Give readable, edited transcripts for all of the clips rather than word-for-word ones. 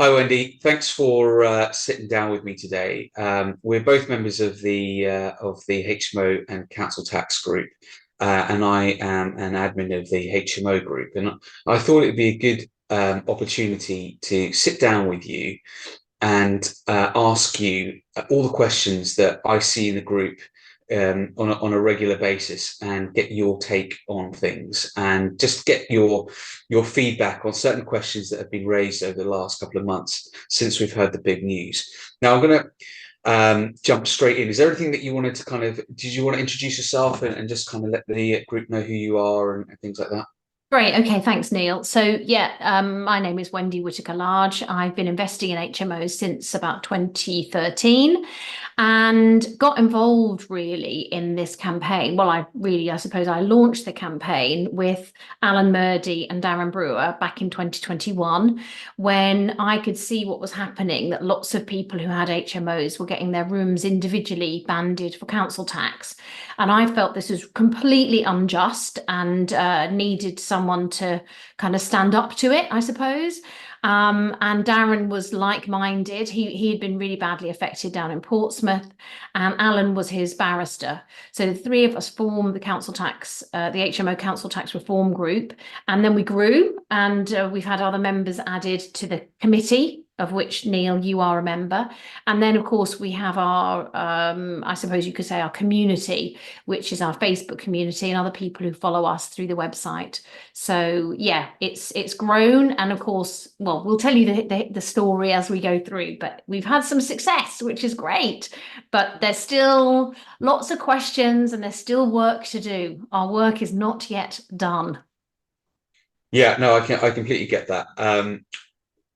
Hi, Wendy. Thanks for sitting down with me today. We're both members of the HMO and Council Tax group, and I am an admin of the HMO group. And I thought it'd be a good opportunity to sit down with you and ask you all the questions that I see in the group on a regular basis, and get your take on things, and just get your feedback on certain questions that have been raised over the last couple of months since we've heard the big news. Now I'm going to jump straight in. Is there anything that you wanted to did you want to introduce yourself and just kind of let the group know who you are and things like that? Great. Okay. Thanks, Neil. So yeah, my name is Wendy Whitaker-Large. I've been investing in HMOs since about 2013 and got involved really in this campaign. Well, I suppose I launched the campaign with Alan Murdy and Darren Brewer back in 2021, when I could see what was happening, that lots of people who had HMOs were getting their rooms individually banded for council tax. And I felt this was completely unjust and needed someone to kind of stand up to it, I suppose. And Darren was like-minded. He had been really badly affected down in Portsmouth, and Alan was his barrister. So the three of us formed the council tax, the HMO Council Tax Reform Group, and then we grew, and we've had other members added to the committee, of which, Neil, you are a member. And then, of course, we have our, I suppose you could say, our community, which is our Facebook community and other people who follow us through the website. So yeah, it's grown. And of course, well, we'll tell you the story as we go through, but we've had some success, which is great. But there's still lots of questions and there's still work to do. Our work is not yet done. Yeah, no, I completely get that.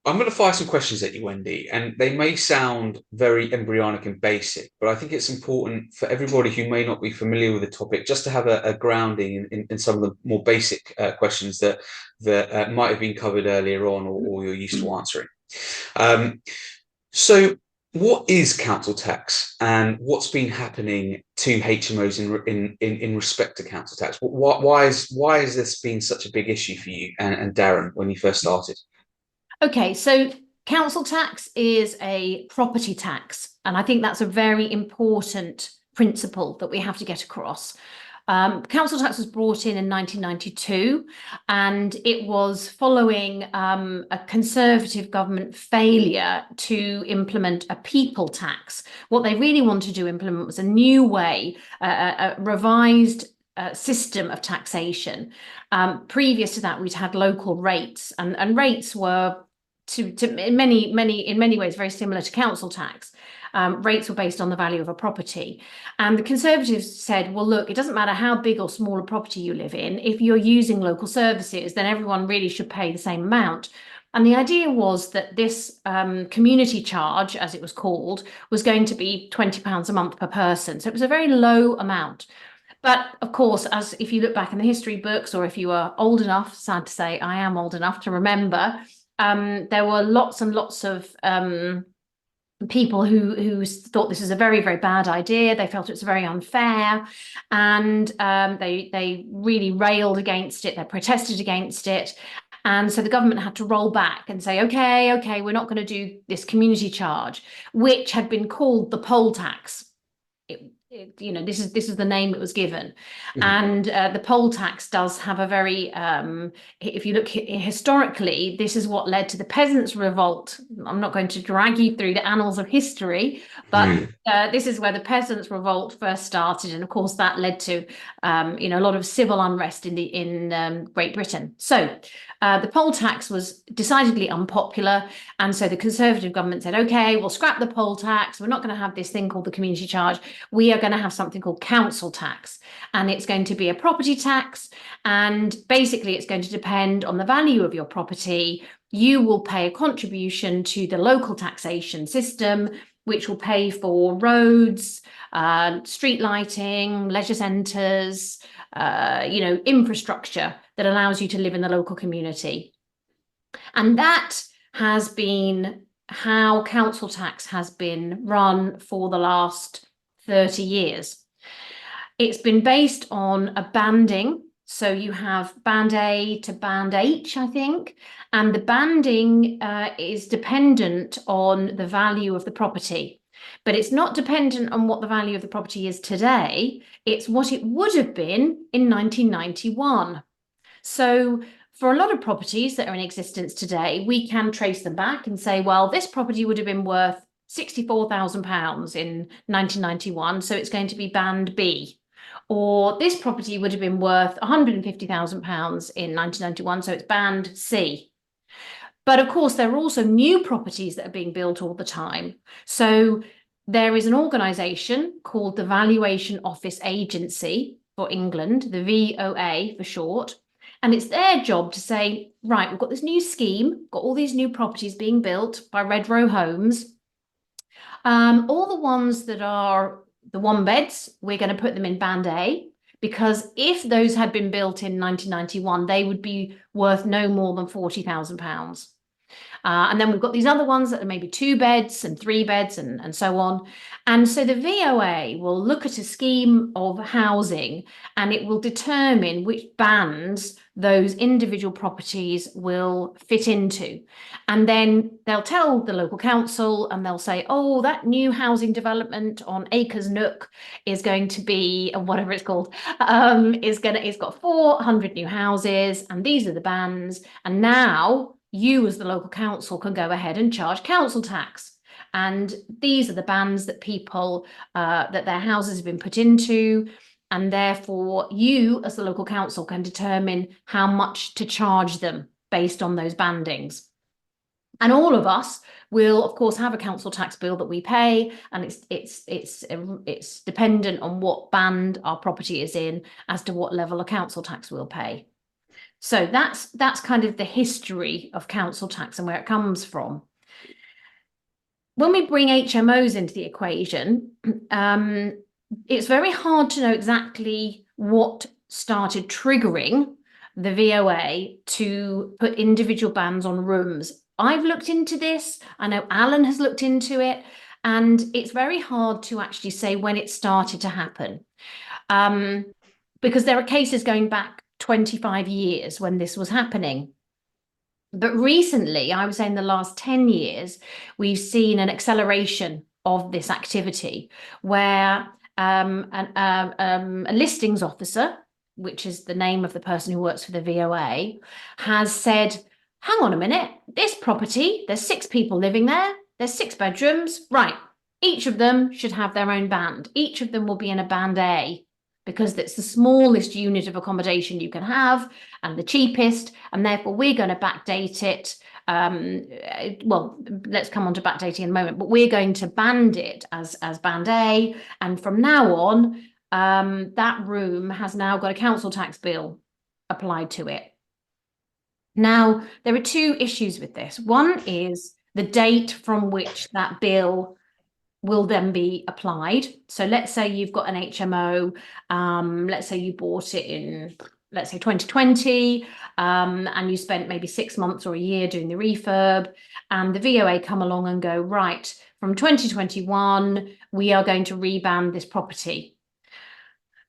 I'm going to fire some questions at you, Wendy, and they may sound very embryonic and basic, but I think it's important for everybody who may not be familiar with the topic just to have a grounding in some of the more basic questions that might have been covered earlier on, or you're used to answering. So what is council tax, and what's been happening to HMOs in respect to council tax? Why has this been such a big issue for you and Darren when you first started? Okay, so council tax is a property tax, and I think that's a very important principle that we have to get across. Council tax was brought in 1992, and it was following a Conservative government failure to implement a people tax. What they really wanted to implement was a new way, a revised system of taxation. Previous to that, we'd had local rates, and rates were in many ways very similar to council tax. Rates were based on the value of a property. And the Conservatives said, well, look, it doesn't matter how big or small a property you live in. If you're using local services, then everyone really should pay the same amount. And the idea was that this community charge, as it was called, was going to be £20 a month per person. So it was a very low amount. But of course, as if you look back in the history books, or if you are old enough, sad to say, I am old enough to remember, there were lots and lots of people who thought this was a very, very bad idea. They felt it was very unfair, and they really railed against it. They protested against it. And so the government had to roll back and say, okay, we're not going to do this community charge, which had been called the poll tax. This is the name it was given. And the poll tax does have a very, if you look historically, this is what led to the peasants' revolt. I'm not going to drag you through the annals of history, but this is where the peasants' revolt first started, and of course that led to a lot of civil unrest in Great Britain. So the poll tax was decidedly unpopular, and so the Conservative government said, okay, we'll scrap the poll tax. We're not going to have this thing called the community charge. We are going to have something called council tax, and it's going to be a property tax, and basically it's going to depend on the value of your property. You will pay a contribution to the local taxation system, which will pay for roads, street lighting, leisure centres, infrastructure that allows you to live in the local community. And that has been how council tax has been run for the last 30 years. It's been based on a banding So you have band A to band H, I think, and the banding is dependent on the value of the property. But it's not dependent on what the value of the property is today. It's what it would have been in 1991. So for a lot of properties that are in existence today, we can trace them back and say, well, this property would have been worth £64,000 in 1991, so it's going to be band B. Or this property would have been worth £150,000 in 1991, so it's band C. But of course, there are also new properties that are being built all the time. So there is an organisation called the Valuation Office Agency for England, the VOA for short. And it's their job to say, right, we've got this new scheme, got all these new properties being built by Redrow Homes. All the ones that are the one beds, we're going to put them in band A, because if those had been built in 1991, they would be worth no more than £40,000. And then we've got these other ones that are maybe 2 beds and 3 beds and so on. And so the VOA will look at a scheme of housing and it will determine which bands those individual properties will fit into. And then they'll tell the local council and they'll say, oh, that new housing development on Acres Nook is going to be, or whatever it's called, it's got 400 new houses and these are the bands. And now you as the local council can go ahead and charge council tax. And these are the bands that people, that their houses have been put into. And therefore you as the local council can determine how much to charge them based on those bandings. And all of us will, of course, have a council tax bill that we pay, and it's dependent on what band our property is in as to what level of council tax we'll pay. So that's kind of the history of council tax and where it comes from. When we bring HMOs into the equation, it's very hard to know exactly what started triggering the VOA to put individual bans on rooms. I've looked into this. I know Alan has looked into it, and it's very hard to actually say when it started to happen, because there are cases going back 25 years when this was happening. But recently, I would say in the last 10 years, we've seen an acceleration of this activity where a listings officer, which is the name of the person who works for the VOA, has said, hang on a minute, this property, there's 6 people living there, there's 6 bedrooms, right, each of them should have their own band. Each of them will be in a band A, because that's the smallest unit of accommodation you can have and the cheapest, and therefore we're going to backdate it. Well, let's come on to backdating in a moment, but we're going to band it as band A, and from now on, that room has now got a council tax bill applied to it. Now, there are 2 issues with this. One is the date from which that bill will then be applied. So let's say you've got an HMO, let's say you bought it in, let's say 2020, and you spent maybe 6 months or a year doing the refurb, and the VOA come along and go, right, from 2021, we are going to reband this property.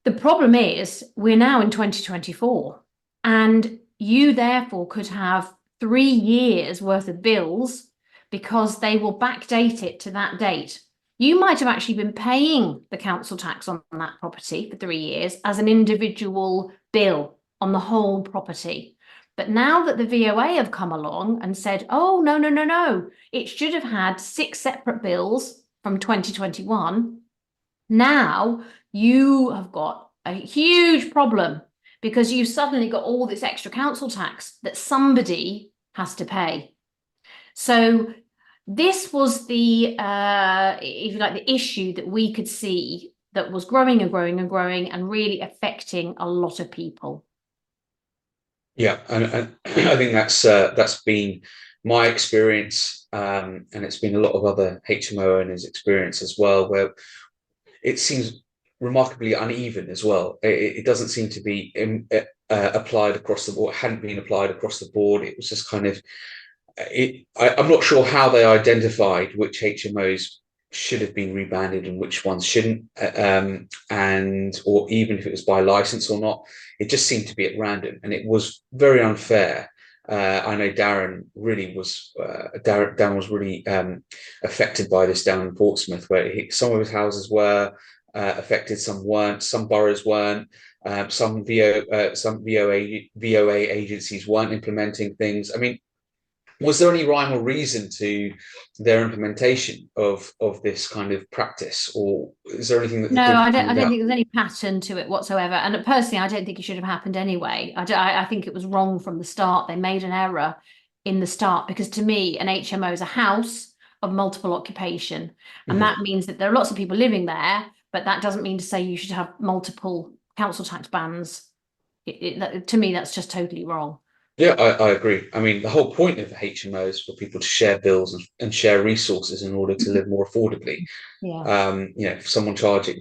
The problem is we're now in 2024, and you therefore could have 3 years worth of bills because they will backdate it to that date. You might have actually been paying the council tax on that property for 3 years as an individual bill on the whole property. But now that the VOA have come along and said, oh, no, it should have had 6 separate bills from 2021. Now you have got a huge problem because you've suddenly got all this extra council tax that somebody has to pay. So this was the, if you like, the issue that we could see that was growing and growing and growing and really affecting a lot of people. Yeah, and I think that's been my experience, and it's been a lot of other HMO owners' experience as well, where it seems remarkably uneven as well. It doesn't seem to be applied across the board, hadn't been applied across the board. It was just kind of, I'm not sure how they identified which HMOs should have been rebanded and which ones shouldn't, and or even if it was by license or not. It just seemed to be at random, and it was very unfair. I know Darren was really affected by this down in Portsmouth, where some of his houses were affected, some weren't, some boroughs weren't. Some VOA agencies weren't implementing things. I mean, was there any rhyme or reason to their implementation of this kind of practice, or is there anything that the No, group I don't. I pointed don't out? think there's any pattern to it whatsoever. And personally, I don't think it should have happened anyway. I think it was wrong from the start. They made an error in the start, because to me, an HMO is a house of multiple occupation, and that means that there are lots of people living there. But that doesn't mean to say you should have multiple council tax bans. To me, that's just totally wrong. Yeah, I agree. I mean, the whole point of HMO is for people to share bills and share resources in order to live more affordably. Yeah. If someone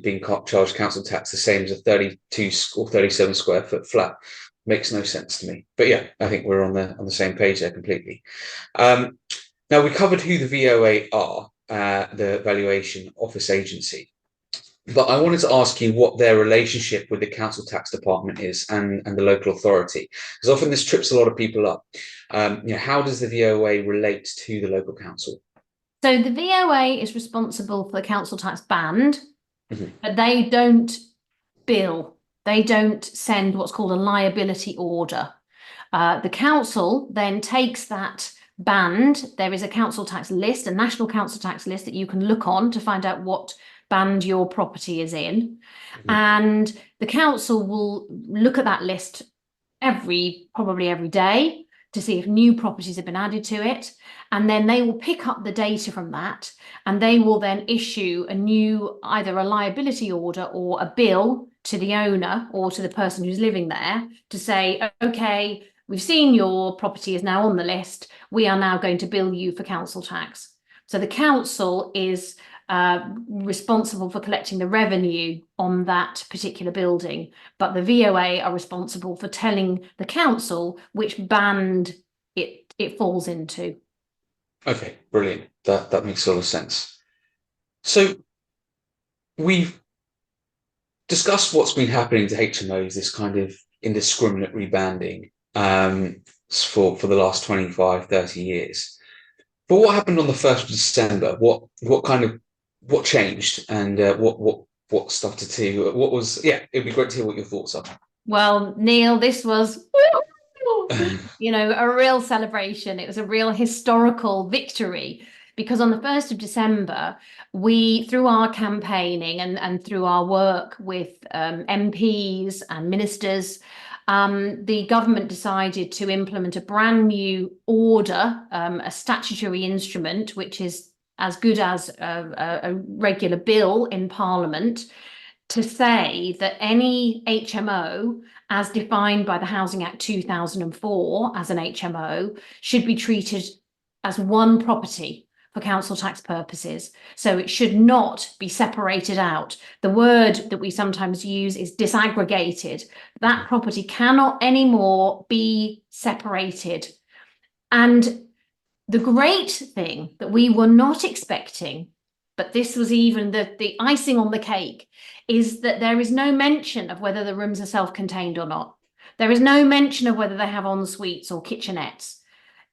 being charged council tax the same as a 32 or 37 square foot flat makes no sense to me. But yeah, I think we're on the same page there completely. Now we covered who the VOA are, the Valuation Office Agency. But I wanted to ask you what their relationship with the council tax department is, and the local authority, because often this trips a lot of people up. How does the VOA relate to the local council? So the VOA is responsible for the council tax band, Mhm. but they don't bill. They don't send what's called a liability order. The council then takes that band. There is a council tax list, a national council tax list that you can look on to find out what band your property is in. And the council will look at that list probably every day to see if new properties have been added to it. And then they will pick up the data from that, and they will then issue either a liability order or a bill to the owner or to the person who's living there to say, okay, we've seen your property is now on the list. We are now going to bill you for council tax. So the council is responsible for collecting the revenue on that particular building, but the VOA are responsible for telling the council which band it falls into. Okay, brilliant. That makes a lot of sense. So we've discussed what's been happening to HMOs, this kind of indiscriminate rebanding, for the last 25, 30 years. But what happened on the 1st of December? What changed, and what stuff to do? It'd be great to hear what your thoughts are. Well, Neil, this was a real celebration. It was a real historical victory, because on the 1st of December, through our campaigning and through our work with MPs and ministers, the government decided to implement a brand new order, a statutory instrument, which is as good as a regular bill in Parliament, to say that any HMO, as defined by the Housing Act 2004 as an HMO, should be treated as one property for council tax purposes. So it should not be separated out. The word that we sometimes use is disaggregated. That property cannot anymore be separated. And the great thing that we were not expecting, but this was even the icing on the cake, is that there is no mention of whether the rooms are self-contained or not. There is no mention of whether they have en suites or kitchenettes.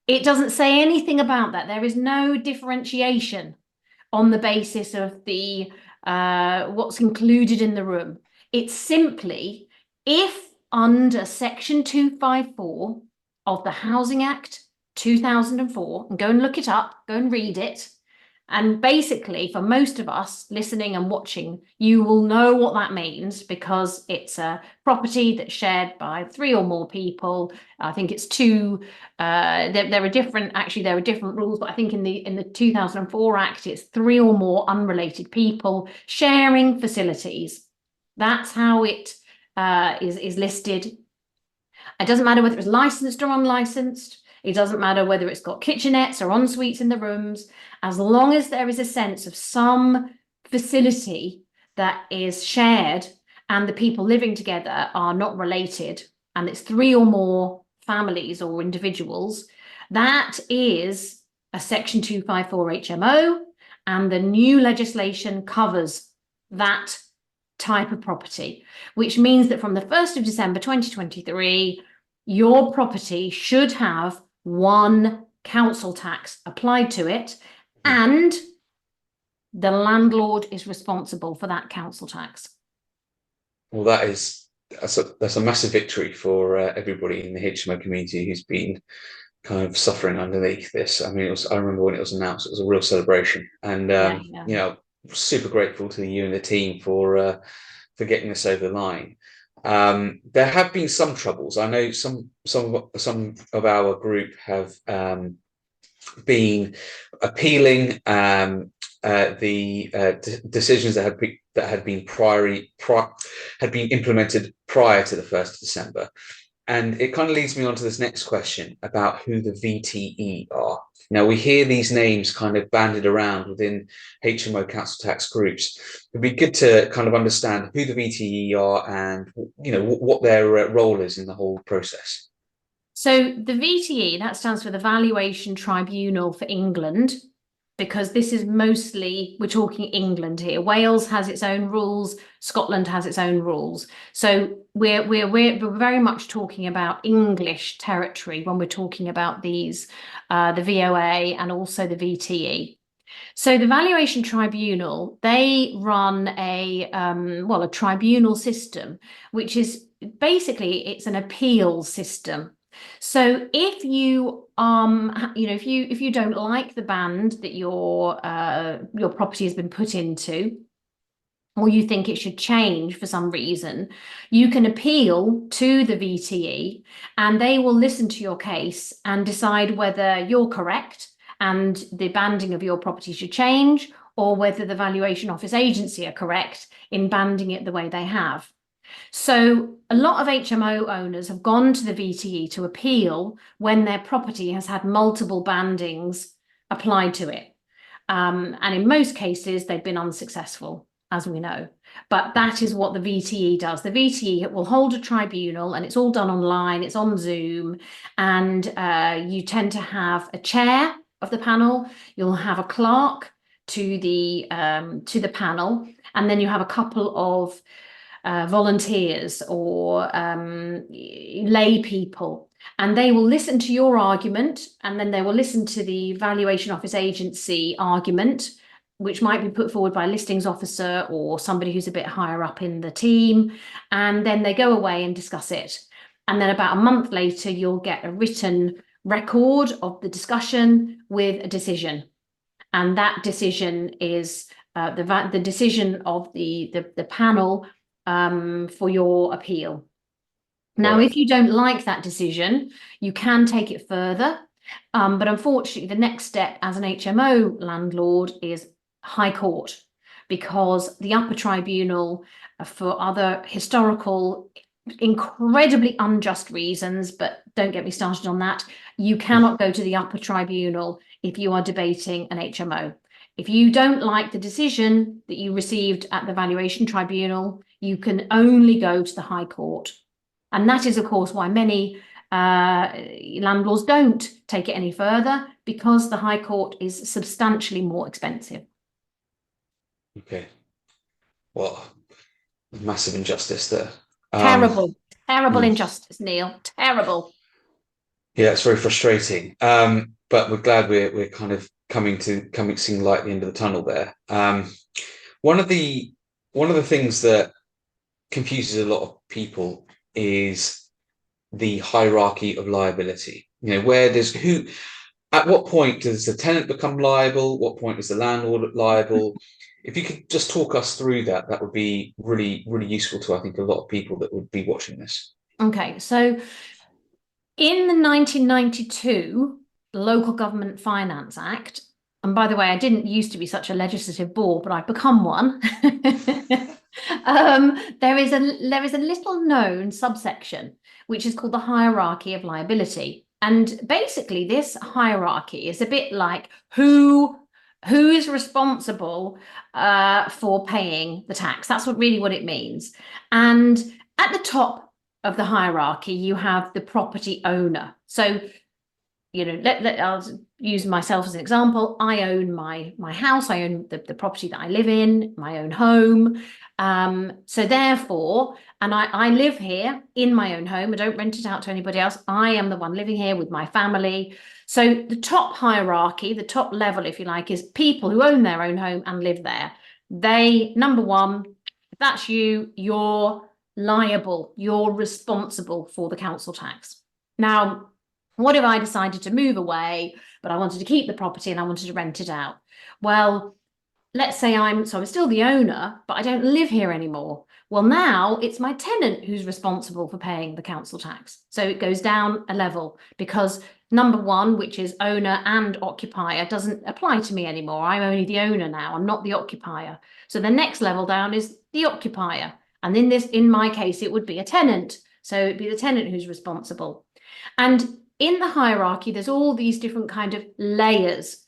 It doesn't say anything about that. There is no differentiation on the basis of what's included in the room. It's simply, if under Section 254 of the Housing Act 2004, and go and look it up, go and read it. And basically, for most of us listening and watching, you will know what that means, because it's a property that's shared by 3 or more people. I think it's 2. There are different rules, but I think in the 2004 Act, it's 3 or more unrelated people sharing facilities. That's how it is listed. It doesn't matter whether it's licensed or unlicensed. It doesn't matter whether it's got kitchenettes or en suites in the rooms, as long as there is a sense of some facility that is shared and the people living together are not related, and it's 3 or more families or individuals, that is a Section 254 HMO, and the new legislation covers that type of property, which means that from the 1st of December 2023, your property should have one council tax applied to it, and the landlord is responsible for that council tax. Well, that's a massive victory for everybody in the HMO community who's been kind of suffering underneath this. I mean, I remember when it was announced, it was a real celebration, and you know, super grateful to you and the team for getting this over the line. There have been some troubles. I know some of our group have been appealing the decisions that had been implemented prior to the 1st of December. And it kind of leads me on to this next question about who the VTE are. Now, we hear these names kind of banded around within HMO council tax groups. It'd be good to kind of understand who the VTE are and, you know, what their role is in the whole process. So the VTE, that stands for the Valuation Tribunal for England, because this is mostly, we're talking England here. Wales has its own rules, Scotland has its own rules. So we're very much talking about English territory when we're talking about these, the VOA and also the VTE. So the Valuation Tribunal, they run a tribunal system, which is basically, it's an appeal system. So if you if you don't like the band that your property has been put into, or you think it should change for some reason, you can appeal to the VTE, and they will listen to your case and decide whether you're correct and the banding of your property should change, or whether the Valuation Office Agency are correct in banding it the way they have. So a lot of HMO owners have gone to the VTE to appeal when their property has had multiple bandings applied to it. And in most cases, they've been unsuccessful, as we know. But that is what the VTE does. The VTE will hold a tribunal, and it's all done online, it's on Zoom, and you tend to have a chair of the panel, you'll have a clerk to the panel, and then you have a couple of volunteers or lay people, and they will listen to your argument, and then they will listen to the Valuation Office Agency argument, which might be put forward by a listings officer or somebody who's a bit higher up in the team, and then they go away and discuss it. And then about a month later, you'll get a written record of the discussion with a decision, and that decision is the decision of the panel for your appeal. Now, if you don't like that decision, you can take it further. But unfortunately, the next step as an HMO landlord is High Court, because the upper tribunal, for other historical, incredibly unjust reasons, but don't get me started on that, you cannot go to the upper tribunal if you are debating an HMO. If you don't like the decision that you received at the Valuation Tribunal, you can only go to the High Court. And that is, of course, why many landlords don't take it any further, because the High Court is substantially more expensive. Okay. Well, massive injustice there. Terrible injustice, Neil. Terrible. Yeah, it's very frustrating. But we're glad we're kind of seeing light at the end of the tunnel there. One of the things that confuses a lot of people is the hierarchy of liability. You know, at what point does the tenant become liable? What point is the landlord liable? If you could just talk us through that, that would be really, really useful to, I think, a lot of people that would be watching this. Okay, so in the 1992 Local Government Finance Act, and by the way, I didn't used to be such a legislative bore, but I've become one. There is a little known subsection which is called the hierarchy of liability, and basically this hierarchy is a bit like who is responsible for paying the tax. That's really what it means. And at the top of the hierarchy, you have the property owner. So, you know, use myself as an example. I own my house. I own the property that I live in, my own home. So therefore, and I live here in my own home. I don't rent it out to anybody else. I am the one living here with my family. So the top hierarchy, the top level, if you like, is people who own their own home and live there. They, number one, if that's you, you're liable, you're responsible for the council tax. Now, what if I decided to move away, but I wanted to keep the property and I wanted to rent it out? Well, let's say I'm still the owner, but I don't live here anymore. Well, now it's my tenant who's responsible for paying the council tax. So it goes down a level because number one, which is owner and occupier, doesn't apply to me anymore. I'm only the owner now. I'm not the occupier. So the next level down is the occupier. And in my case, it would be a tenant. So it'd be the tenant who's responsible. And in the hierarchy, there's all these different kind of layers,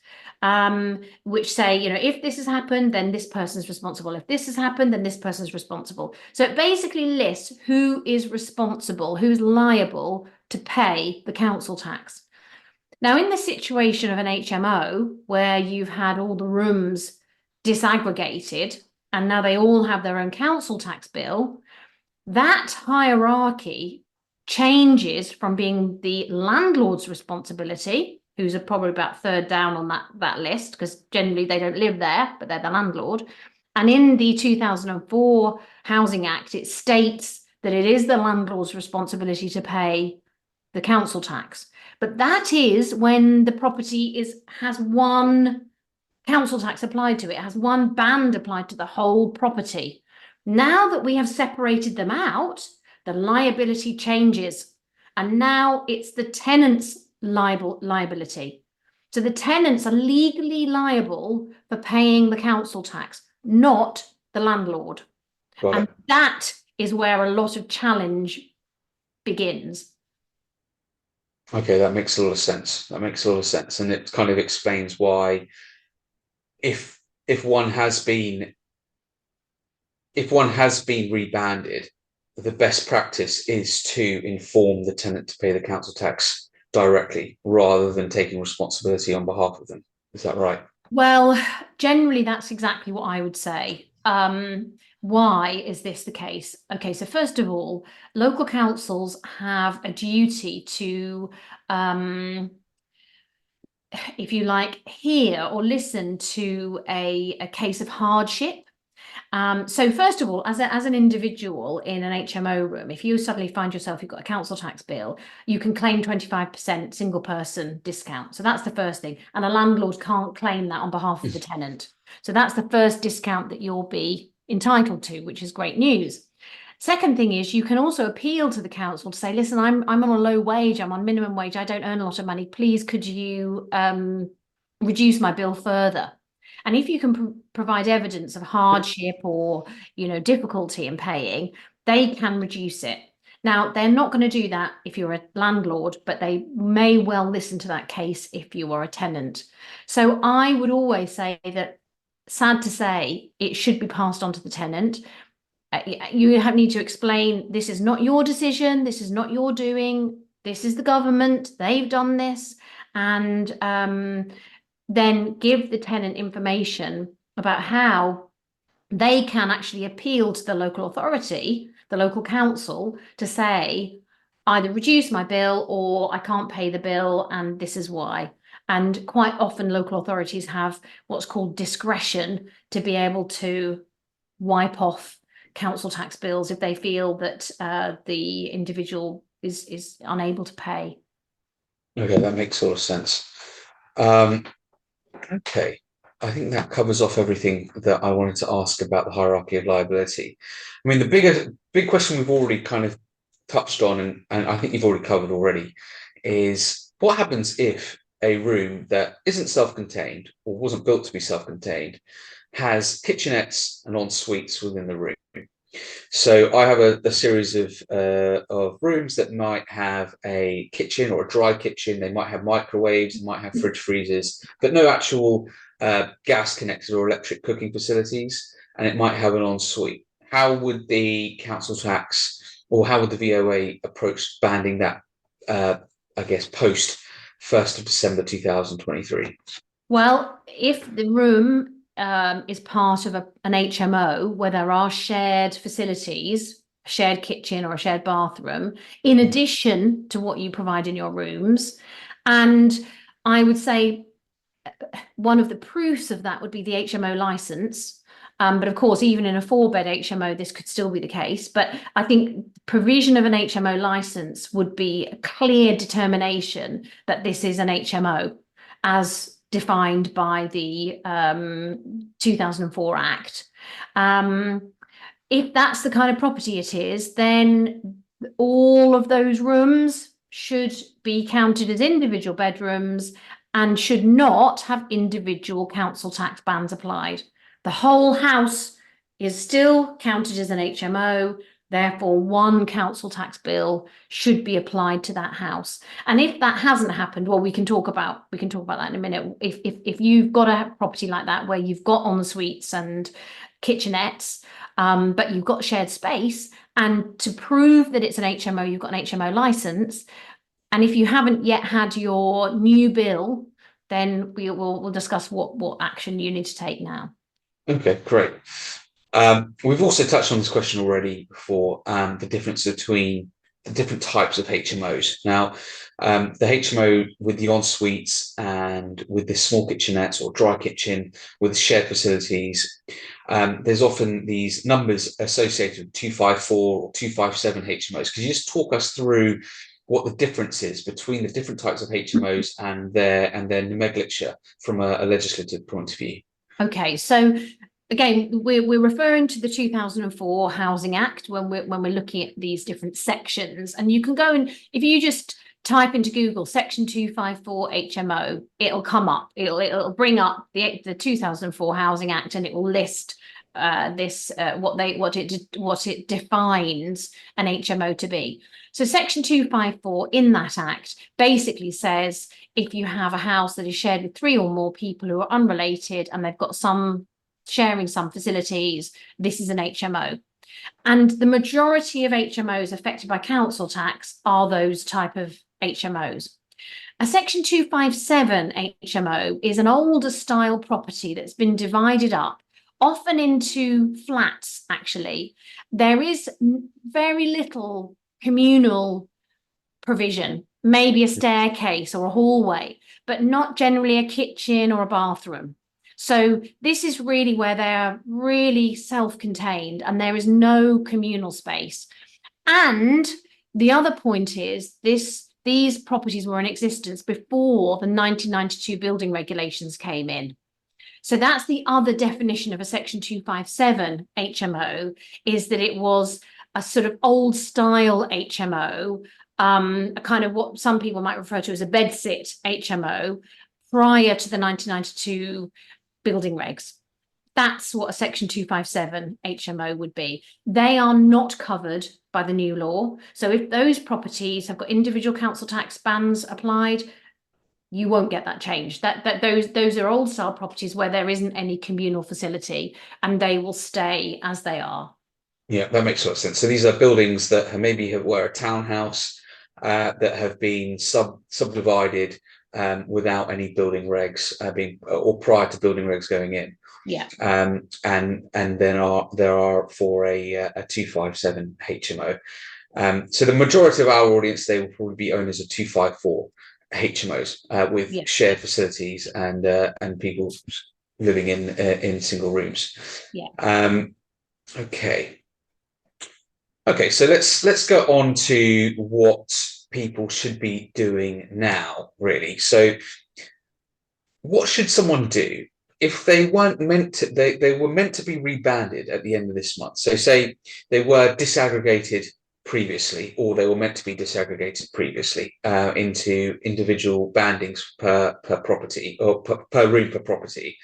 which say, if this has happened, then this person's responsible. If this has happened, then this person's responsible. So it basically lists who is responsible, who's liable to pay the council tax. Now, in the situation of an HMO, where you've had all the rooms disaggregated, and now they all have their own council tax bill, that hierarchy changes from being the landlord's responsibility, who's probably about third down on that list, because generally they don't live there, but they're the landlord. And in the 2004 Housing Act, it states that it is the landlord's responsibility to pay the council tax. But that is when the property has one council tax applied to it, has one band applied to the whole property. Now that we have separated them out, the liability changes, and now it's the tenant's liability. So the tenants are legally liable for paying the council tax, not the landlord. And that is where a lot of challenge begins. Okay, that makes a lot of sense. And it kind of explains why if one has been rebanded, the best practice is to inform the tenant to pay the council tax directly rather than taking responsibility on behalf of them. Is that right? Well, generally, that's exactly what I would say. Why is this the case? Okay, so first of all, local councils have a duty to, if you like, hear or listen to a case of hardship. So first of all, as an individual in an HMO room, if you suddenly find yourself, you've got a council tax bill, you can claim 25% single person discount. So that's the first thing. And a landlord can't claim that on behalf of the tenant. So that's the first discount that you'll be entitled to, which is great news. Second thing is you can also appeal to the council to say, listen, I'm on a low wage, I'm on minimum wage, I don't earn a lot of money. Please, could you reduce my bill further? And if you can provide evidence of hardship or, difficulty in paying, they can reduce it. Now, they're not going to do that if you're a landlord, but they may well listen to that case if you are a tenant. So I would always say that, sad to say, it should be passed on to the tenant. You need to explain, this is not your decision, this is not your doing, this is the government, they've done this, and then give the tenant information about how they can actually appeal to the local authority, the local council, to say, either reduce my bill or I can't pay the bill and this is why. And quite often local authorities have what's called discretion to be able to wipe off council tax bills if they feel that the individual is unable to pay. Okay, that makes sort of sense. Okay, I think that covers off everything that I wanted to ask about the hierarchy of liability. I mean, the big question we've already kind of touched on, and I think you've already covered already, is what happens if a room that isn't self-contained or wasn't built to be self-contained has kitchenettes and en-suites within the room. So I have a series of rooms that might have a kitchen or a dry kitchen. They might have microwaves, they might have fridge freezers, but no actual gas connected or electric cooking facilities. And it might have an ensuite. How would the council tax or how would the VOA approach banding that, I guess, post 1st of December 2023? Well, if the room is part of an HMO where there are shared facilities, a shared kitchen or a shared bathroom, in addition to what you provide in your rooms, and I would say one of the proofs of that would be the HMO license. But of course, even in a 4-bed HMO, this could still be the case. But I think provision of an HMO license would be a clear determination that this is an HMO as defined by the 2004 Act. If that's the kind of property it is, then all of those rooms should be counted as individual bedrooms and should not have individual council tax bands applied. The whole house is still counted as an HMO, therefore one council tax bill should be applied to that house. And if that hasn't happened, well, we can talk about that in a minute. If you've got a property like that where you've got en suites and kitchenettes, but you've got shared space, and to prove that it's an HMO, you've got an HMO license. And if you haven't yet had your new bill, then we'll discuss what action you need to take now. Okay, great. We've also touched on this question already before, the difference between the different types of HMOs. Now, the HMO with the en-suites and with the small kitchenettes or dry kitchen with shared facilities, there's often these numbers associated with 254 or 257 HMOs. Could you just talk us through what the difference is between the different types of HMOs and their nomenclature from a legislative point of view? Okay, so again, we're referring to the 2004 Housing Act when we're looking at these different sections, and you can go and if you just type into Google section 254 HMO, it'll come up. It'll bring up the 2004 Housing Act, and it will list what it defines an HMO to be. So section 254 in that act basically says if you have a house that is shared with 3 or more people who are unrelated and they've got sharing some facilities, this is an HMO. And the majority of HMOs affected by council tax are those type of HMOs. A section 257 HMO is an older style property that's been divided up, often into flats, actually. There is very little communal provision, maybe a staircase or a hallway, but not generally a kitchen or a bathroom. So this is really where they're really self-contained and there is no communal space. And the other point is these properties were in existence before the 1992 building regulations came in. So that's the other definition of a section 257 HMO, is that it was a sort of old style HMO, a kind of what some people might refer to as a bedsit HMO prior to the 1992 building regs. That's what a section 257 HMO would be. They are not covered by the new law. So if those properties have got individual council tax bands applied, you won't get that change. Those are old style properties where there isn't any communal facility, and they will stay as they are. Yeah, that makes a lot of sense. So these are buildings that were a townhouse that have been subdivided without any building regs or prior to building regs going in. Yeah. And then there are for a 257 HMO. So the majority of our audience, they will probably be owners of 254 HMOs with shared facilities and people living in single rooms. Yeah. Okay, so let's go on to what people should be doing now, really. So what should someone do if they weren't meant to, they were meant to be rebanded at the end of this month? So say they were disaggregated previously, or they were meant to be disaggregated previously into individual bandings per property or per room per property,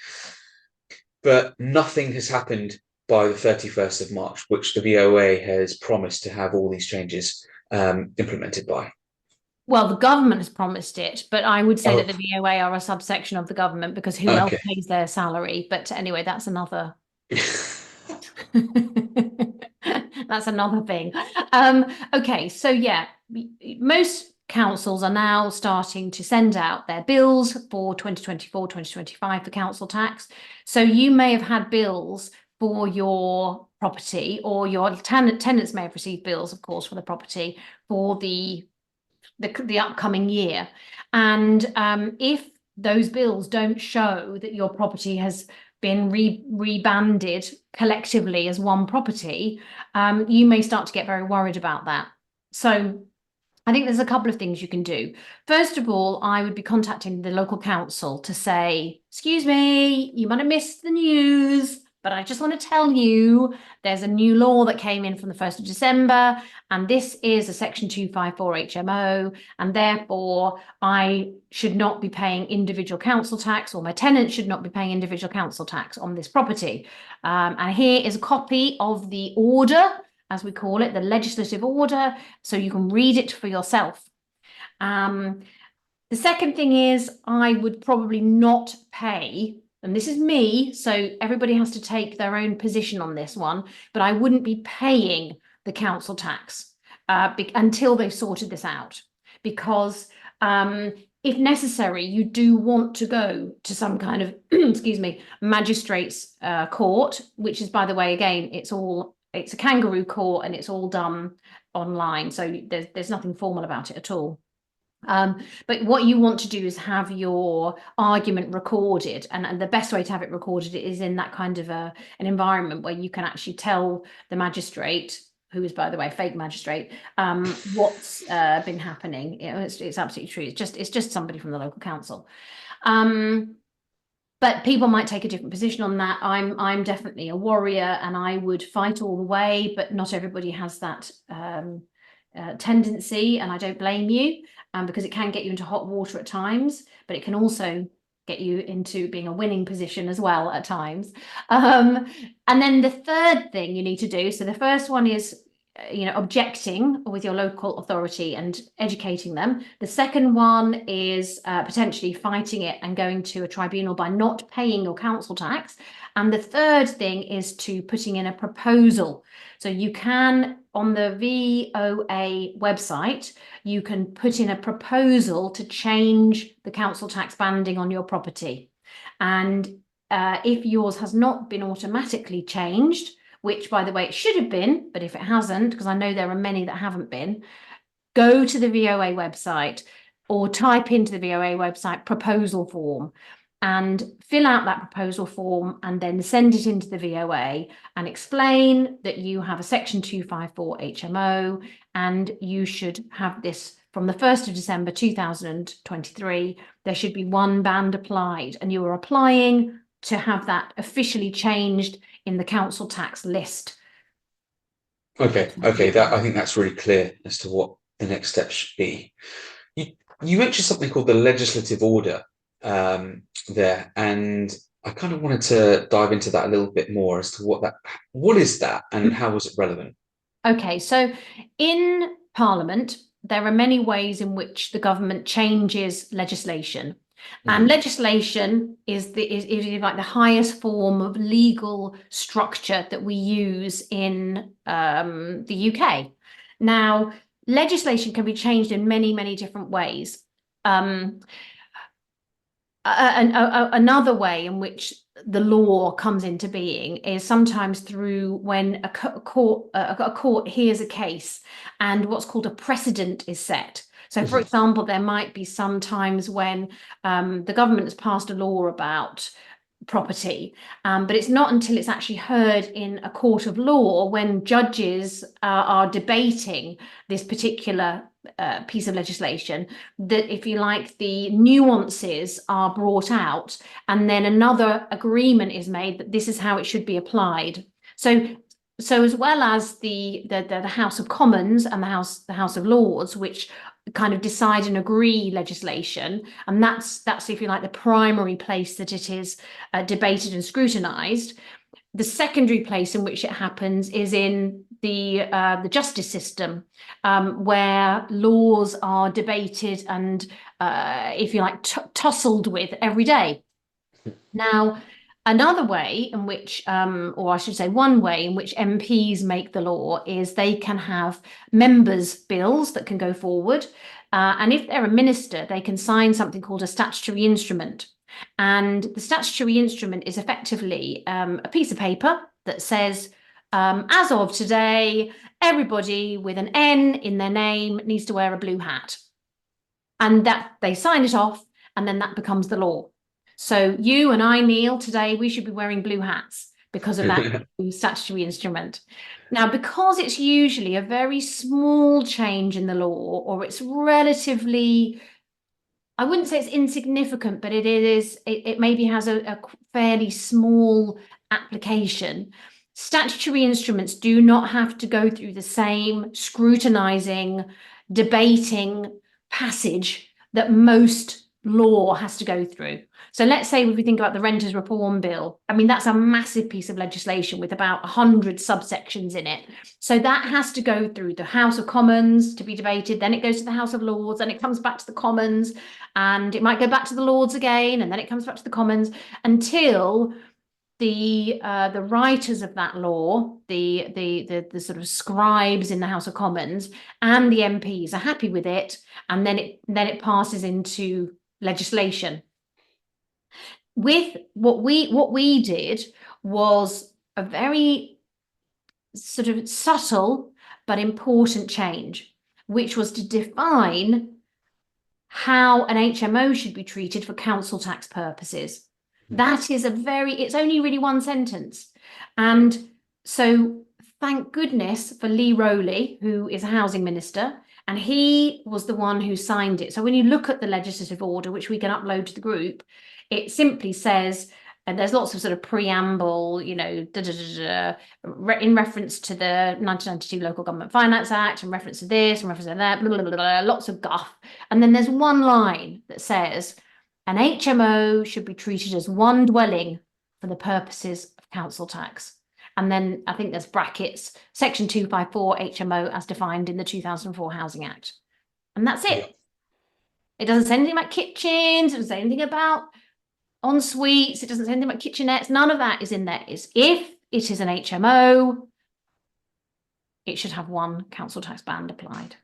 but nothing has happened by the 31st of March, which the VOA has promised to have all these changes implemented by. Well, the government has promised it, but I would say that the VOA are a subsection of the government, because who else pays their salary? But anyway, that's another. That's another thing. Okay, so yeah, most councils are now starting to send out their bills for 2024, 2025 for council tax. So you may have had bills for your property, or your tenants may have received bills, of course, for the property for the upcoming year. And if those bills don't show that your property has been rebanded collectively as one property, you may start to get very worried about that. So I think there's a couple of things you can do. First of all, I would be contacting the local council to say, excuse me, you might have missed the news, but I just want to tell you there's a new law that came in from the 1st of December, and this is a Section 254 HMO, and therefore I should not be paying individual council tax, or my tenants should not be paying individual council tax on this property. And here is a copy of the order, as we call it, the legislative order, so you can read it for yourself. The second thing is, I would probably not pay, and this is me, so everybody has to take their own position on this one, but I wouldn't be paying the council tax until they've sorted this out, because if necessary, you do want to go to some kind of, excuse me, magistrate's court, which is, by the way, again, it's a kangaroo court, and it's all done online, so there's nothing formal about it at all. But what you want to do is have your argument recorded, and the best way to have it recorded is in that kind of an environment where you can actually tell the magistrate, who is, by the way, a fake magistrate, what's been happening. It's absolutely true. It's just somebody from the local council. But people might take a different position on that. I'm definitely a warrior, and I would fight all the way, but not everybody has that tendency, and I don't blame you, because it can get you into hot water at times, but it can also get you into being a winning position as well at times. And then the third thing you need to do, so the first one is objecting with your local authority and educating them. The second one is potentially fighting it and going to a tribunal by not paying your council tax. And the third thing is to putting in a proposal. So you can, on the VOA website, you can put in a proposal to change the council tax banding on your property. And if yours has not been automatically changed, which, by the way, it should have been, but if it hasn't, because I know there are many that haven't been, go to the VOA website or type into the VOA website proposal form and fill out that proposal form, and then send it into the VOA and explain that you have a Section 254 HMO and you should have this from the 1st of December 2023. There should be one band applied, and you are applying to have that officially changed in the council tax list. Okay, that, I think that's really clear as to what the next steps should be. You mentioned something called the legislative order there, and I kind of wanted to dive into that a little bit more as to what is that, and how was it relevant? Okay, so in Parliament, there are many ways in which the government changes legislation. And legislation is like the highest form of legal structure that we use in the UK. Now, legislation can be changed in many, many different ways. Another way in which the law comes into being is sometimes through when a court hears a case and what's called a precedent is set. So, for example, there might be some times when the government has passed a law about property, but it's not until it's actually heard in a court of law, when judges are debating this particular piece of legislation, that, if you like, the nuances are brought out, and then another agreement is made that this is how it should be applied. So as well as the House of Commons and the House of Lords, which kind of decide and agree legislation, and that's if you like the primary place that it is debated and scrutinized. The secondary place in which it happens is in the justice system, where laws are debated and if you like tussled with every day. Now, another way in which, or I should say one way in which MPs make the law, is they can have members' bills that can go forward. And if they're a minister, they can sign something called a statutory instrument. And the statutory instrument is effectively a piece of paper that says, as of today, everybody with an N in their name needs to wear a blue hat. And that they sign it off, and then that becomes the law. So you and I, Neil, today we should be wearing blue hats because of that statutory instrument. Now, because it's usually a very small change in the law, or it's relatively, I wouldn't say it's insignificant, but it maybe has a fairly small application. Statutory instruments do not have to go through the same scrutinizing, debating passage that most law has to go through. So let's say if we think about the Renters Reform Bill, I mean, that's a massive piece of legislation with about 100 subsections in it. So that has to go through the House of Commons to be debated, then it goes to the House of Lords, then it comes back to the Commons, and it might go back to the Lords again, and then it comes back to the Commons until the writers of that law, the sort of scribes in the House of Commons and the MPs are happy with it, and then it passes into legislation. With what we did was a very sort of subtle but important change, which was to define how an HMO should be treated for council tax purposes. That is it's only really one sentence. And so thank goodness for Lee Rowley, who is a housing minister, and he was the one who signed it. So when you look at the legislative order, which we can upload to the group, it simply says, and there's lots of sort of preamble, you know, in reference to the 1992 Local Government Finance Act, and reference to this, and reference to that, blah, blah, blah, blah, lots of guff. And then there's one line that says, an HMO should be treated as one dwelling for the purposes of council tax. And then I think there's brackets, section 254 HMO as defined in the 2004 Housing Act. And that's it. Yeah. It doesn't say anything about kitchens, it doesn't say anything about en suites, it doesn't say anything about kitchenettes, none of that is in there. It's if it is an HMO, it should have one council tax band applied.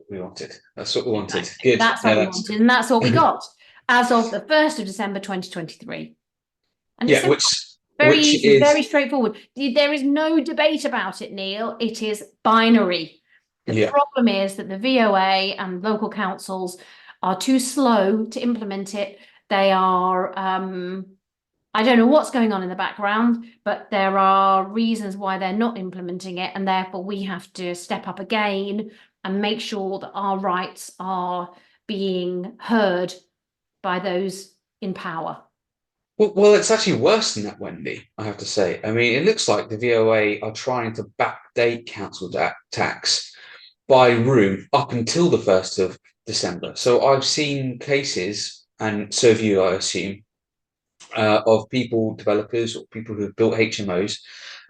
We wanted. That's what we wanted. Exactly. Good. That's what we wanted, and that's what we got as of the 1st of December 2023. And yeah, it's very easy, very straightforward. There is no debate about it, Neil. It is binary. The problem is that the VOA and local councils are too slow to implement it. They are, I don't know what's going on in the background, but there are reasons why they're not implementing it, and therefore we have to step up again and make sure that our rights are being heard by those in power. Well, it's actually worse than that, Wendy, I have to say. I mean, it looks like the VOA are trying to backdate council tax by room up until the 1st of December. So I've seen cases, and so have you, I assume, of people, developers or people who have built HMOs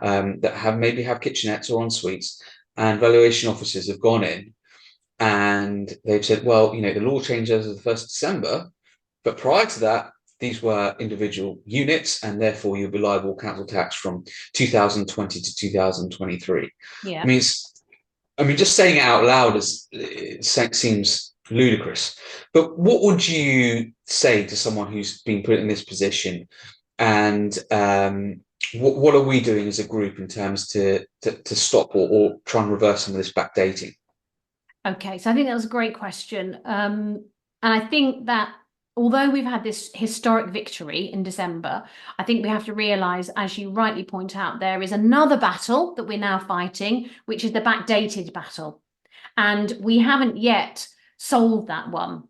that maybe have kitchenettes or en suites, and valuation officers have gone in and they've said, well, you know, the law changes as of the 1st of December, but prior to that, these were individual units, and therefore you'll be liable council tax from 2020 to 2023. Yeah. I mean, just saying it out loud seems ludicrous. But what would you say to someone who's been put in this position, and what are we doing as a group in terms to stop or try and reverse some of this backdating? Okay, so I think that was a great question. And I think that although we've had this historic victory in December, I think we have to realise, as you rightly point out, there is another battle that we're now fighting, which is the backdated battle. And we haven't yet solved that one.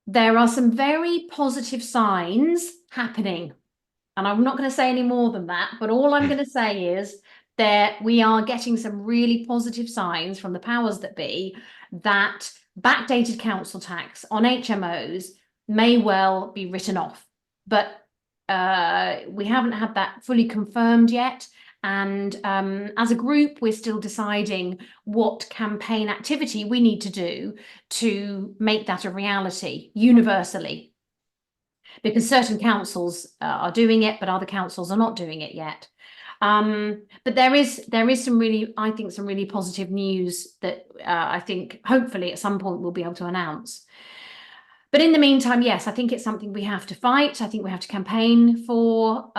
There are some very positive signs happening. And I'm not going to say any more than that, but all I'm going to say is that we are getting some really positive signs from the powers that be that backdated council tax on HMOs may well be written off. But we haven't had that fully confirmed yet. And as a group, we're still deciding what campaign activity we need to do to make that a reality universally. Because certain councils are doing it, but other councils are not doing it yet. But there is some really, I think, some really positive news that I think hopefully at some point we'll be able to announce. But in the meantime, yes, I think it's something we have to fight. I think we have to campaign for.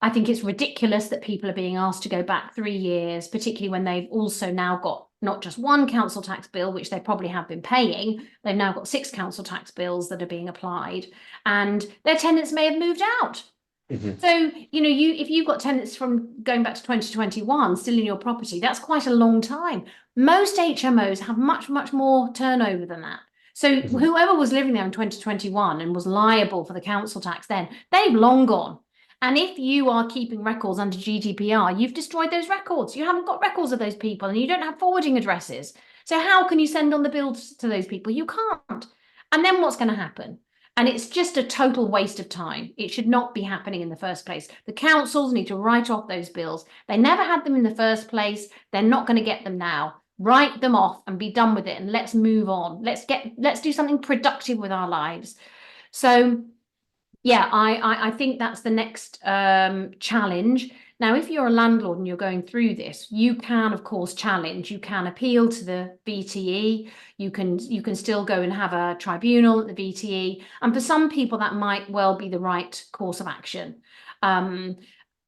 I think it's ridiculous that people are being asked to go back 3 years, particularly when they've also now got not just one council tax bill, which they probably have been paying. They've now got 6 council tax bills that are being applied, and their tenants may have moved out. So, you know, if you've got tenants from going back to 2021 still in your property, that's quite a long time. Most HMOs have much, much more turnover than that. So whoever was living there in 2021 and was liable for the council tax then, they've long gone. And if you are keeping records under GDPR, you've destroyed those records. You haven't got records of those people and you don't have forwarding addresses. So how can you send on the bills to those people? You can't. And then what's going to happen? And it's just a total waste of time. It should not be happening in the first place. The councils need to write off those bills. They never had them in the first place. They're not going to get them now. Write them off and be done with it, and let's move on. Let's do something productive with our lives. So yeah, I think that's the next challenge. Now, if you're a landlord and you're going through this, you can, of course, challenge. You can appeal to the VTE. You can still go and have a tribunal at the VTE. And for some people, that might well be the right course of action.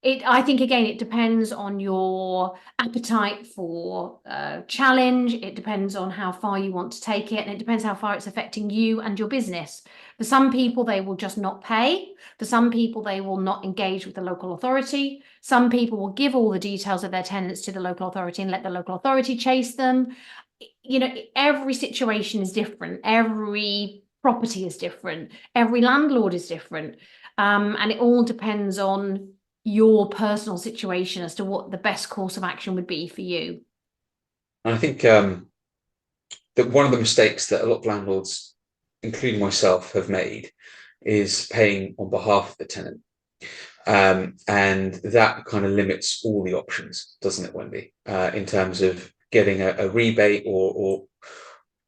I think, again, it depends on your appetite for challenge. It depends on how far you want to take it. And it depends how far it's affecting you and your business. For some people, they will just not pay. For some people, they will not engage with the local authority. Some people will give all the details of their tenants to the local authority and let the local authority chase them. You know, every situation is different. Every property is different. Every landlord is different. And it all depends on your personal situation as to what the best course of action would be for you. And I think that one of the mistakes that a lot of landlords, including myself, have made is paying on behalf of the tenant. And that kind of limits all the options, doesn't it, Wendy? In terms of getting a rebate, or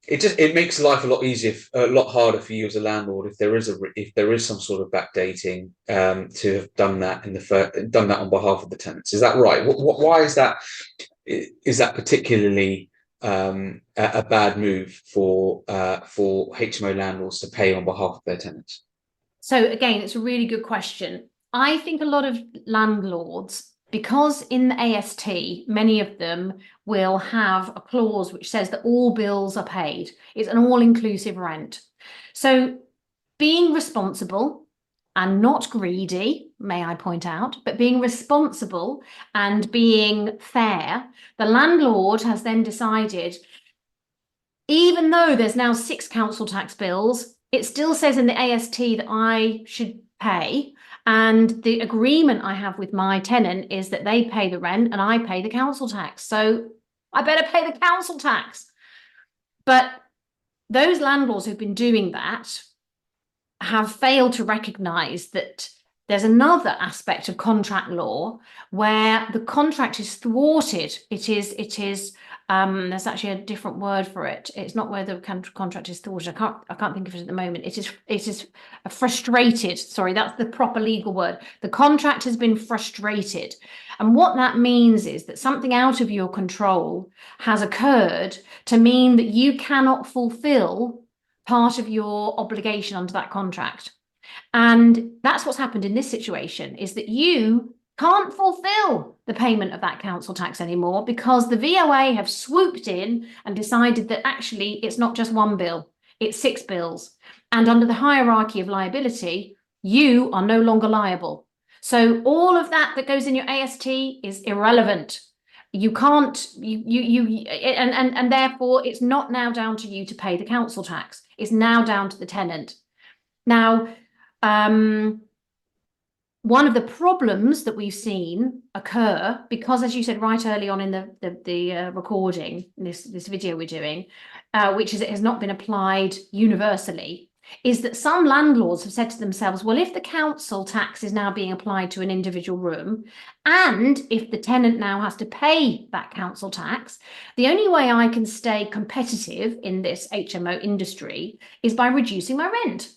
it makes life a lot easier, a lot harder for you as a landlord if there is some sort of backdating to have done that on behalf of the tenants. Is that right? Why is that? Is that particularly a bad move for HMO landlords to pay on behalf of their tenants? So again, it's a really good question. I think a lot of landlords, because in the AST, many of them will have a clause which says that all bills are paid. It's an all-inclusive rent. So being responsible and not greedy, may I point out, but being responsible and being fair, the landlord has then decided, even though there's now 6 council tax bills, it still says in the AST that I should pay. And the agreement I have with my tenant is that they pay the rent and I pay the council tax. So I better pay the council tax. But those landlords who've been doing that have failed to recognise that there's another aspect of contract law where the contract is thwarted. It is there's actually a different word for it. It's not where the contract is thwarted. I can't think of it at the moment. It is frustrated. Sorry, that's the proper legal word. The contract has been frustrated. And what that means is that something out of your control has occurred to mean that you cannot fulfill part of your obligation under that contract. And that's what's happened in this situation, is that you can't fulfill the payment of that council tax anymore because the VOA have swooped in and decided that actually it's not just one bill, it's 6 bills. And under the hierarchy of liability, you are no longer liable. So all of that goes in your AST is irrelevant. You can't, and therefore it's not now down to you to pay the council tax. It's now down to the tenant. Now, one of the problems that we've seen occur, because as you said right early on in the recording, this video we're doing, which is it has not been applied universally, is that some landlords have said to themselves, well, if the council tax is now being applied to an individual room, and if the tenant now has to pay that council tax, the only way I can stay competitive in this HMO industry is by reducing my rent.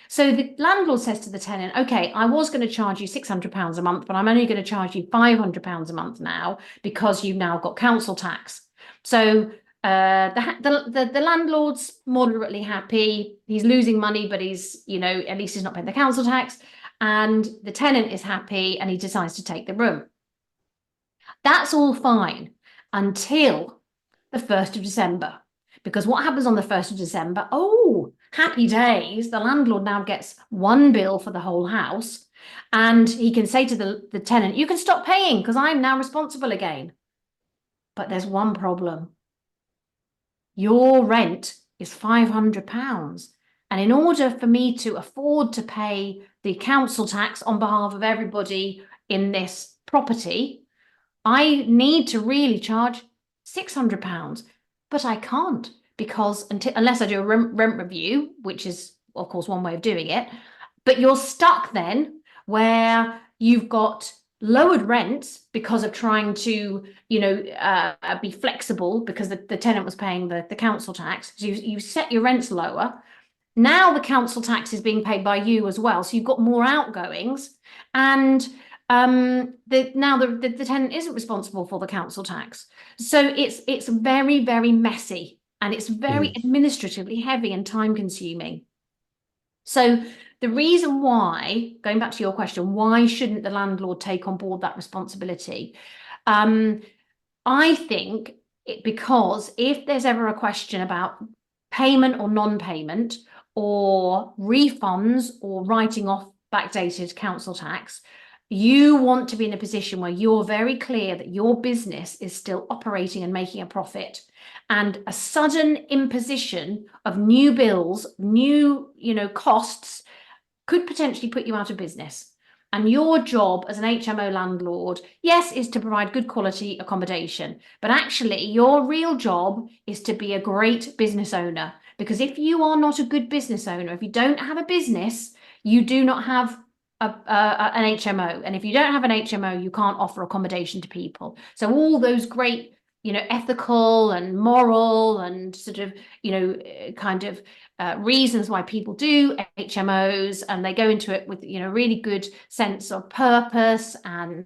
So the landlord says to the tenant, okay, I was going to charge you £600 a month, but I'm only going to charge you £500 a month now because you've now got council tax. So the landlord's moderately happy. He's losing money, but he's, at least he's not paying the council tax. And the tenant is happy and he decides to take the room. That's all fine until the 1st of December. Because what happens on the 1st of December? Oh, happy days. The landlord now gets one bill for the whole house. And he can say to the tenant, you can stop paying because I'm now responsible again. But there's one problem. Your rent is £500. And in order for me to afford to pay the council tax on behalf of everybody in this property, I need to really charge £600, but I can't because unless I do a rent review, which is of course one way of doing it, but you're stuck then where you've got lowered rents because of trying to, be flexible because the tenant was paying the council tax. So you set your rents lower. Now the council tax is being paid by you as well. So you've got more outgoings and the tenant isn't responsible for the council tax. So it's very, very messy and it's very administratively heavy and time consuming. So the reason why, going back to your question, why shouldn't the landlord take on board that responsibility? I think because if there's ever a question about payment or non-payment or refunds or writing off backdated council tax, you want to be in a position where you're very clear that your business is still operating and making a profit. And a sudden imposition of new bills, new, costs could potentially put you out of business. And your job as an HMO landlord, yes, is to provide good quality accommodation, but actually your real job is to be a great business owner. Because if you are not a good business owner, if you don't have a business, you do not have an HMO. And if you don't have an HMO, you can't offer accommodation to people. So all those great, ethical and moral and sort of, reasons why people do HMOs, and they go into it with, really good sense of purpose and,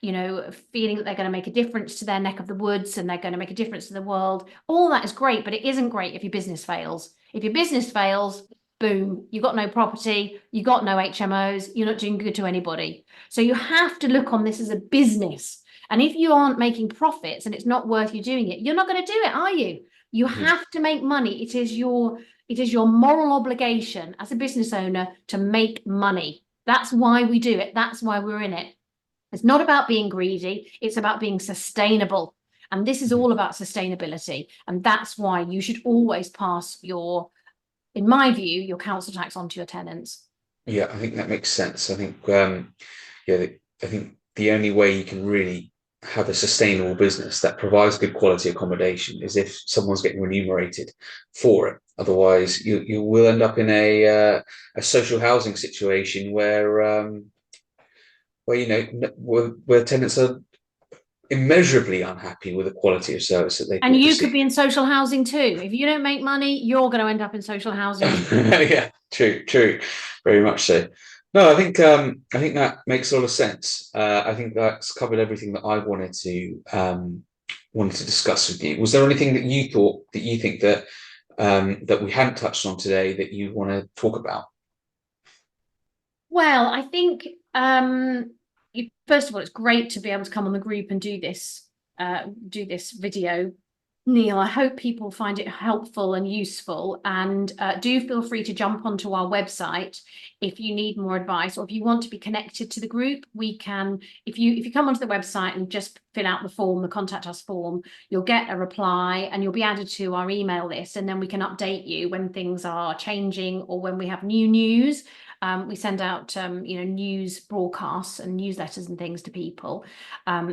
feeling that they're going to make a difference to their neck of the woods and they're going to make a difference to the world. All that is great, but it isn't great if your business fails. If your business fails, boom, you've got no property, you've got no HMOs, you're not doing good to anybody. So you have to look on this as a business. And if you aren't making profits and it's not worth you doing it, you're not going to do it, are you? You have to make money. It is your moral obligation as a business owner to make money. That's why we do it. That's why we're in it. It's not about being greedy. It's about being sustainable. And this is all about sustainability. And that's why you should always pass in my view, your council tax onto your tenants. Yeah, I think that makes sense. I think, I think the only way you can really have a sustainable business that provides good quality accommodation is if someone's getting remunerated for it. Otherwise, you will end up in a social housing situation where where tenants are immeasurably unhappy with the quality of service that they and you could be in social housing too. If you don't make money, you're going to end up in social housing. Yeah, true, very much so. No, I think that makes a lot of sense. I think that's covered everything that I wanted to discuss with you. Was there anything that you think that that we hadn't touched on today that you want to talk about? Well, I think first of all, it's great to be able to come on the group and do this video. Neil, I hope people find it helpful and useful, and do feel free to jump onto our website if you need more advice or if you want to be connected to the group. We can, if you come onto the website and just fill out the form, the contact us form, you'll get a reply and you'll be added to our email list, and then we can update you when things are changing or when we have new news. We send out, news broadcasts and newsletters and things to people,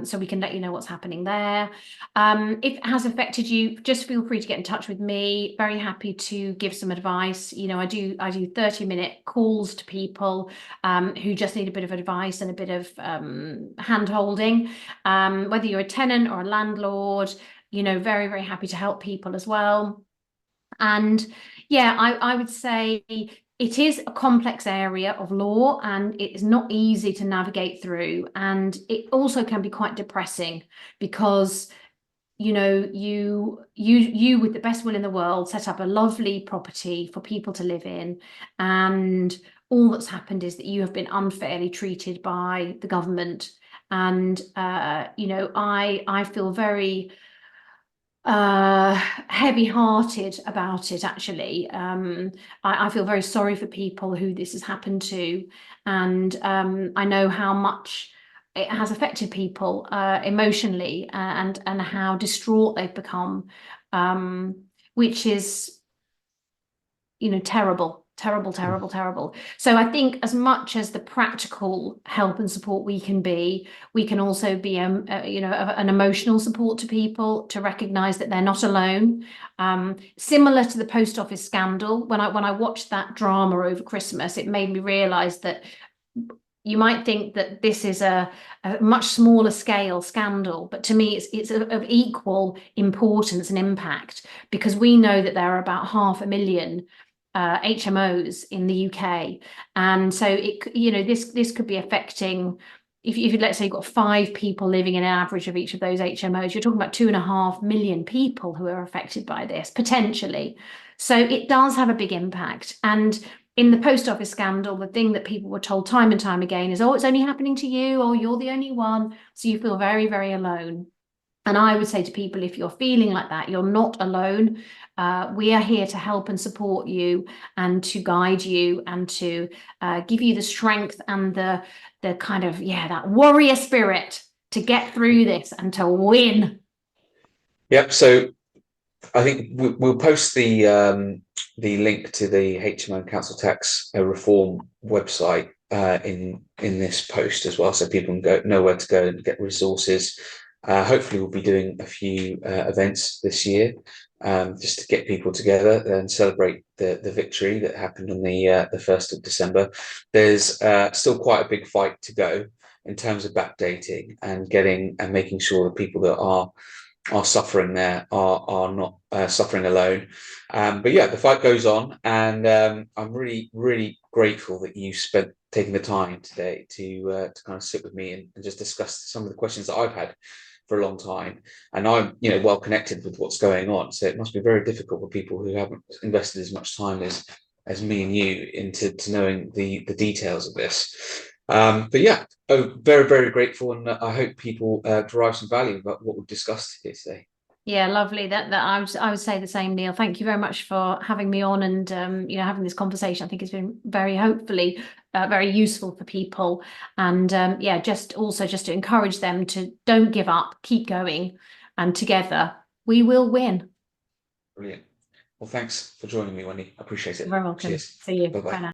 so we can let you know what's happening there. If it has affected you, just feel free to get in touch with me. Very happy to give some advice. I do 30-minute calls to people who just need a bit of advice and a bit of hand-holding. Whether you're a tenant or a landlord, very, very happy to help people as well. And yeah, I would say it is a complex area of law, and it is not easy to navigate through. And it also can be quite depressing because, you know, you with the best will in the world set up a lovely property for people to live in, and all that's happened is that you have been unfairly treated by the government. And you know, I feel very heavy-hearted about it, actually. I feel very sorry for people who this has happened to, and I know how much it has affected people emotionally, and how distraught they've become, which is, you know, terrible, terrible, terrible, terrible. So I think as much as the practical help and support we can be, we can also be, you know, an emotional support to people, to recognise that they're not alone. Similar to the post office scandal, when I watched that drama over Christmas, it made me realise that you might think that this is a much smaller scale scandal, but to me it's of equal importance and impact, because we know that there are about 500,000 HMOs in the UK, and so it, you know, this could be affecting, if let's say you've got 5 people living in an average of each of those HMOs, you're talking about 2.5 million people who are affected by this potentially. So it does have a big impact. And in the post office scandal, the thing that people were told time and time again is, oh, it's only happening to you, or you're the only one. So you feel very, very alone. And I would say to people, if you're feeling like that, you're not alone. We are here to help and support you, and to guide you, and to give you the strength and the kind of, yeah, that warrior spirit to get through this and to win. Yep. So I think we'll post the link to the HMO and Council Tax reform website in this post as well, so people can know where to go and get resources. Hopefully, we'll be doing a few events this year, just to get people together and celebrate the victory that happened on the 1st of December. There's still quite a big fight to go in terms of backdating and getting and making sure the people that are suffering there are not suffering alone. But yeah, the fight goes on, and I'm really, really grateful that you spent taking the time today to kind of sit with me and just discuss some of the questions that I've had for a long time. And I'm, you know, well connected with what's going on, so it must be very difficult for people who haven't invested as much time as me and you into knowing the details of this. But yeah, very, very grateful, and I hope people derive some value about what we've discussed here today. Yeah, lovely. That I would say the same, Neil. Thank you very much for having me on, and you know, having this conversation. I think it's been very, hopefully, very useful for people. And yeah, just to encourage them to don't give up, keep going, and together we will win. Brilliant. Well, thanks for joining me, Wendy. I appreciate it. You're very welcome. Cheers. See you. Bye-bye. Bye now.